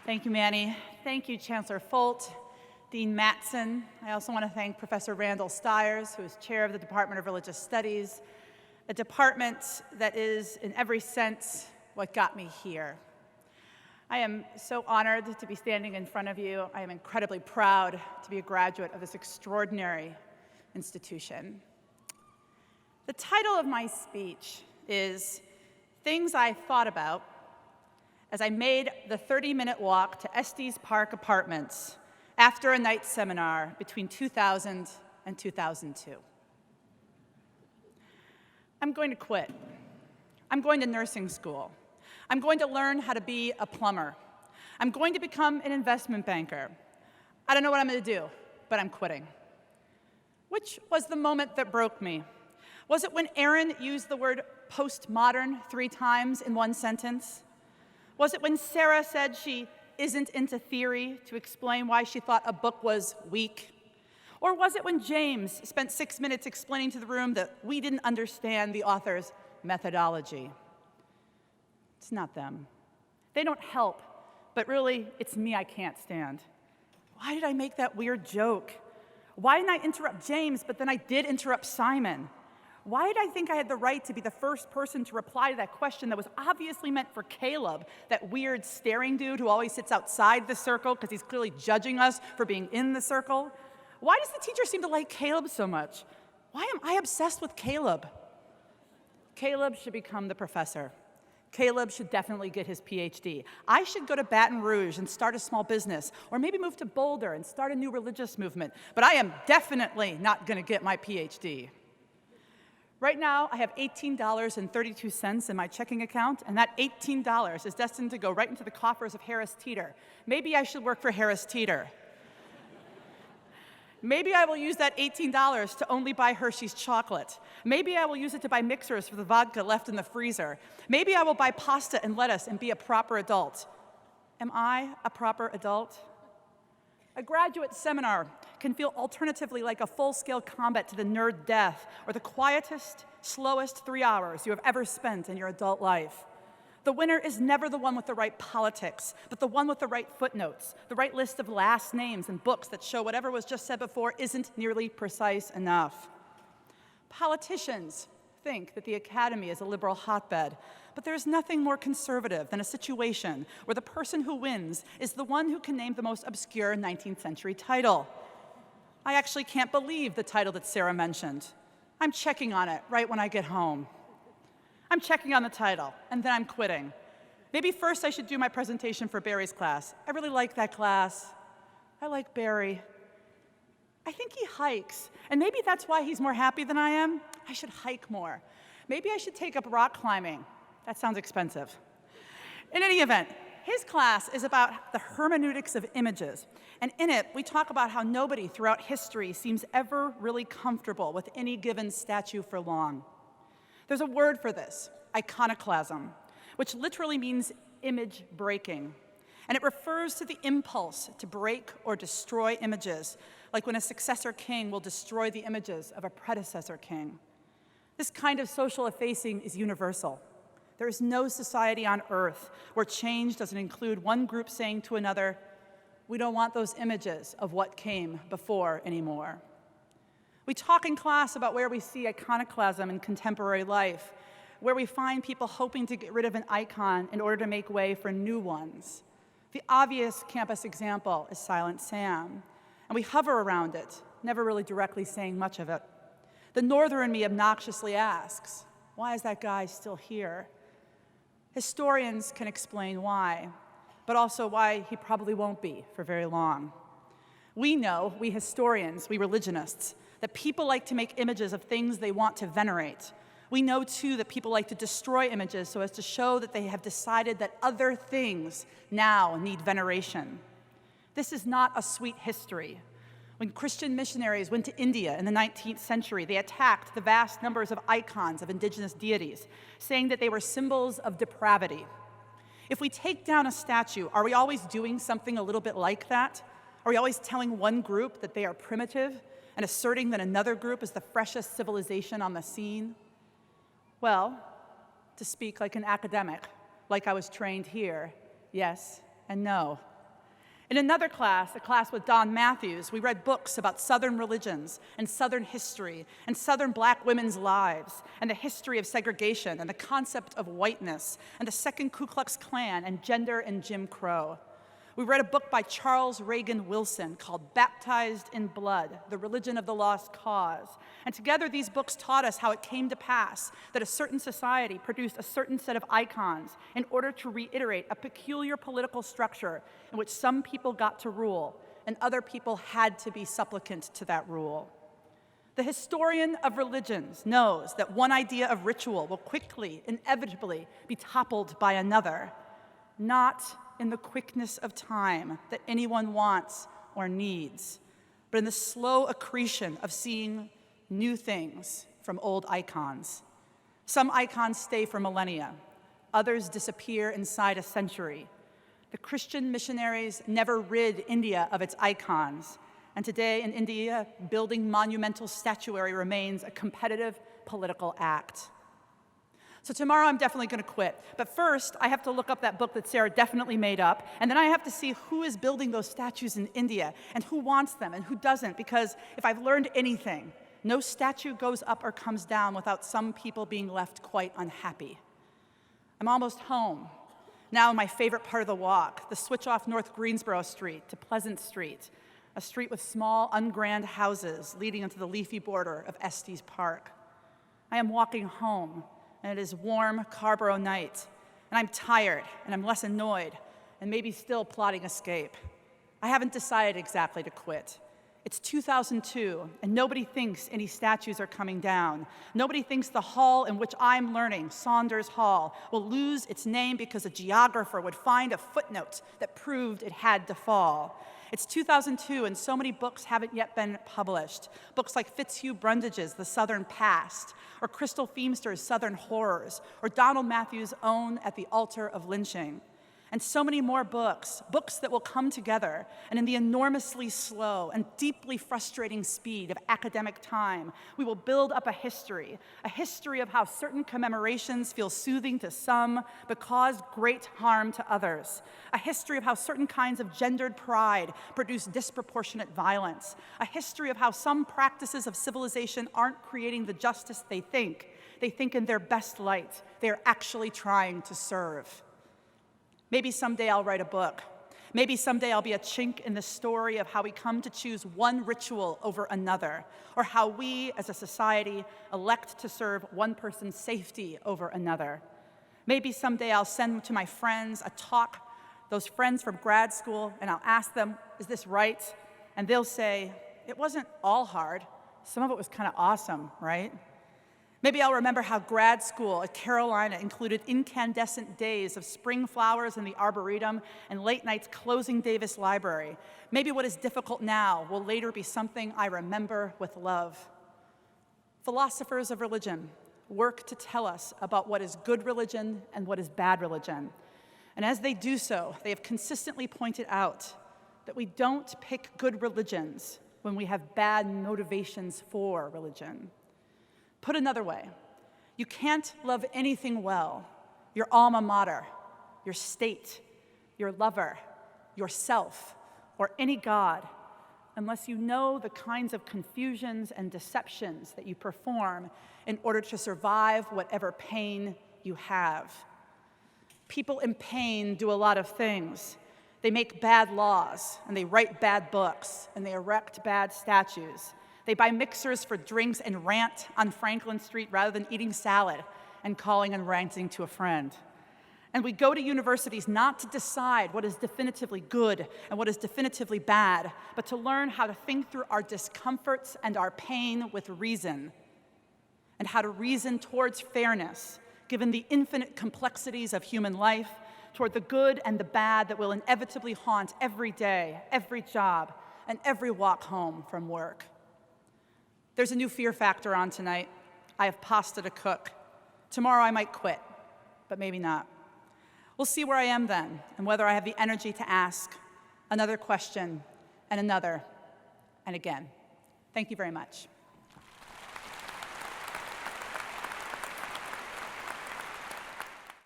Thank you, Manny. Thank you, Chancellor Folt, Dean Mattson. I also want to thank Professor Randall Stiers, who is chair of the Department of Religious Studies, a department that is, in every sense, what got me here. I am so honored to be standing in front of you. I am incredibly proud to be a graduate of this extraordinary institution. The title of my speech is Things I Thought About as I made the 30-minute walk to Estes Park Apartments after a night seminar between 2000 and 2002. I'm going to quit. I'm going to nursing school. I'm going to learn how to be a plumber. I'm going to become an investment banker. I don't know what I'm going to do, but I'm quitting. Which was the moment that broke me? Was it when Erin used the word postmodern 3 times in one sentence? Was it when Sarah said she isn't into theory to explain why she thought a book was weak? Or was it when James spent 6 minutes explaining to the room that we didn't understand the author's methodology? It's not them. They don't help, but really, it's me I can't stand. Why did I make that weird joke? Why didn't I interrupt James, but then I did interrupt Simon? Why did I think I had the right to be the first person to reply to that question that was obviously meant for Caleb, that weird staring dude who always sits outside the circle because he's clearly judging us for being in the circle? Why does the teacher seem to like Caleb so much? Why am I obsessed with Caleb? Caleb should become the professor. Caleb should definitely get his PhD. I should go to Baton Rouge and start a small business, or maybe move to Boulder and start a new religious movement. But I am definitely not going to get my PhD. Right now, I have $18.32 in my checking account, and that $18 is destined to go right into the coffers of Harris Teeter. Maybe I should work for Harris Teeter. Maybe I will use that $18 to only buy Hershey's chocolate. Maybe I will use it to buy mixers for the vodka left in the freezer. Maybe I will buy pasta and lettuce and be a proper adult. Am I a proper adult? A graduate seminar can feel alternatively like a full-scale combat to the nerd death or the quietest, slowest 3 hours you have ever spent in your adult life. The winner is never the one with the right politics, but the one with the right footnotes, the right list of last names and books that show whatever was just said before isn't nearly precise enough. Politicians think that the academy is a liberal hotbed, but there is nothing more conservative than a situation where the person who wins is the one who can name the most obscure 19th century title. I actually can't believe the title that Sarah mentioned. I'm checking on it right when I get home. I'm checking on the title, and then I'm quitting. Maybe first I should do my presentation for Barry's class. I really like that class. I like Barry. I think he hikes, and maybe that's why he's more happy than I am. I should hike more. Maybe I should take up rock climbing. That sounds expensive. In any event, his class is about the hermeneutics of images, and in it, we talk about how nobody throughout history seems ever really comfortable with any given statue for long. There's a word for this, iconoclasm, which literally means image breaking. And it refers to the impulse to break or destroy images, like when a successor king will destroy the images of a predecessor king. This kind of social effacing is universal. There is no society on earth where change doesn't include one group saying to another, we don't want those images of what came before anymore. We talk in class about where we see iconoclasm in contemporary life, where we find people hoping to get rid of an icon in order to make way for new ones. The obvious campus example is Silent Sam, and we hover around it, never really directly saying much of it. The norther in me obnoxiously asks, why is that guy still here? Historians can explain why, but also why he probably won't be for very long. We know, we historians, we religionists, that people like to make images of things they want to venerate. We know, too, that people like to destroy images so as to show that they have decided that other things now need veneration. This is not a sweet history. When Christian missionaries went to India in the 19th century, they attacked the vast numbers of icons of indigenous deities, saying that they were symbols of depravity. If we take down a statue, are we always doing something a little bit like that? Are we always telling one group that they are primitive and asserting that another group is the freshest civilization on the scene? Well, to speak like an academic, like I was trained here, yes and no. In another class, a class with Don Matthews, we read books about Southern religions and Southern history and Southern black women's lives and the history of segregation and the concept of whiteness and the Second Ku Klux Klan and gender and Jim Crow. We read a book by Charles Reagan Wilson called Baptized in Blood, The Religion of the Lost Cause. And together these books taught us how it came to pass that a certain society produced a certain set of icons in order to reiterate a peculiar political structure in which some people got to rule and other people had to be supplicant to that rule. The historian of religions knows that one idea of ritual will quickly, inevitably, be toppled by another, not in the quickness of time that anyone wants or needs, but in the slow accretion of seeing new things from old icons. Some icons stay for millennia, others disappear inside a century. The Christian missionaries never rid India of its icons, and today in India, building monumental statuary remains a competitive political act. So tomorrow I'm definitely going to quit. But first, I have to look up that book that Sarah definitely made up, and then I have to see who is building those statues in India and who wants them and who doesn't, because if I've learned anything, no statue goes up or comes down without some people being left quite unhappy. I'm almost home. Now my favorite part of the walk, the switch off North Greensboro Street to Pleasant Street, a street with small, ungrand houses leading into the leafy border of Estes Park. I am walking home, and it is warm Carborough night, and I'm tired, and I'm less annoyed, and maybe still plotting escape. I haven't decided exactly to quit. It's 2002, and nobody thinks any statues are coming down. Nobody thinks the hall in which I'm learning, Saunders Hall, will lose its name because a geographer would find a footnote that proved it had to fall. It's 2002, and so many books haven't yet been published. Books like Fitzhugh Brundage's The Southern Past, or Crystal Feimster's Southern Horrors, or Donald Matthews' own At the Altar of Lynching. And so many more books, books that will come together, and in the enormously slow and deeply frustrating speed of academic time, we will build up a history of how certain commemorations feel soothing to some, but cause great harm to others, a history of how certain kinds of gendered pride produce disproportionate violence, a history of how some practices of civilization aren't creating the justice they think in their best light, they are actually trying to serve. Maybe someday I'll write a book. Maybe someday I'll be a chink in the story of how we come to choose one ritual over another, or how we, as a society, elect to serve one person's safety over another. Maybe someday I'll send to my friends a talk, those friends from grad school, and I'll ask them, is this right? And they'll say, it wasn't all hard. Some of it was kind of awesome, right? Maybe I'll remember how grad school at Carolina included incandescent days of spring flowers in the Arboretum and late nights closing Davis Library. Maybe what is difficult now will later be something I remember with love. Philosophers of religion work to tell us about what is good religion and what is bad religion. And as they do so, they have consistently pointed out that we don't pick good religions when we have bad motivations for religion. Put another way, you can't love anything well, your alma mater, your state, your lover, yourself, or any God, unless you know the kinds of confusions and deceptions that you perform in order to survive whatever pain you have. People in pain do a lot of things. They make bad laws, and they write bad books, and they erect bad statues. They buy mixers for drinks and rant on Franklin Street rather than eating salad and calling and ranting to a friend. And we go to universities not to decide what is definitively good and what is definitively bad, but to learn how to think through our discomforts and our pain with reason, and how to reason towards fairness, given the infinite complexities of human life, toward the good and the bad that will inevitably haunt every day, every job, and every walk home from work. There's a new fear factor on tonight. I have pasta to cook. Tomorrow I might quit, but maybe not. We'll see where I am then, and whether I have the energy to ask another question, and another, and again. Thank you very much.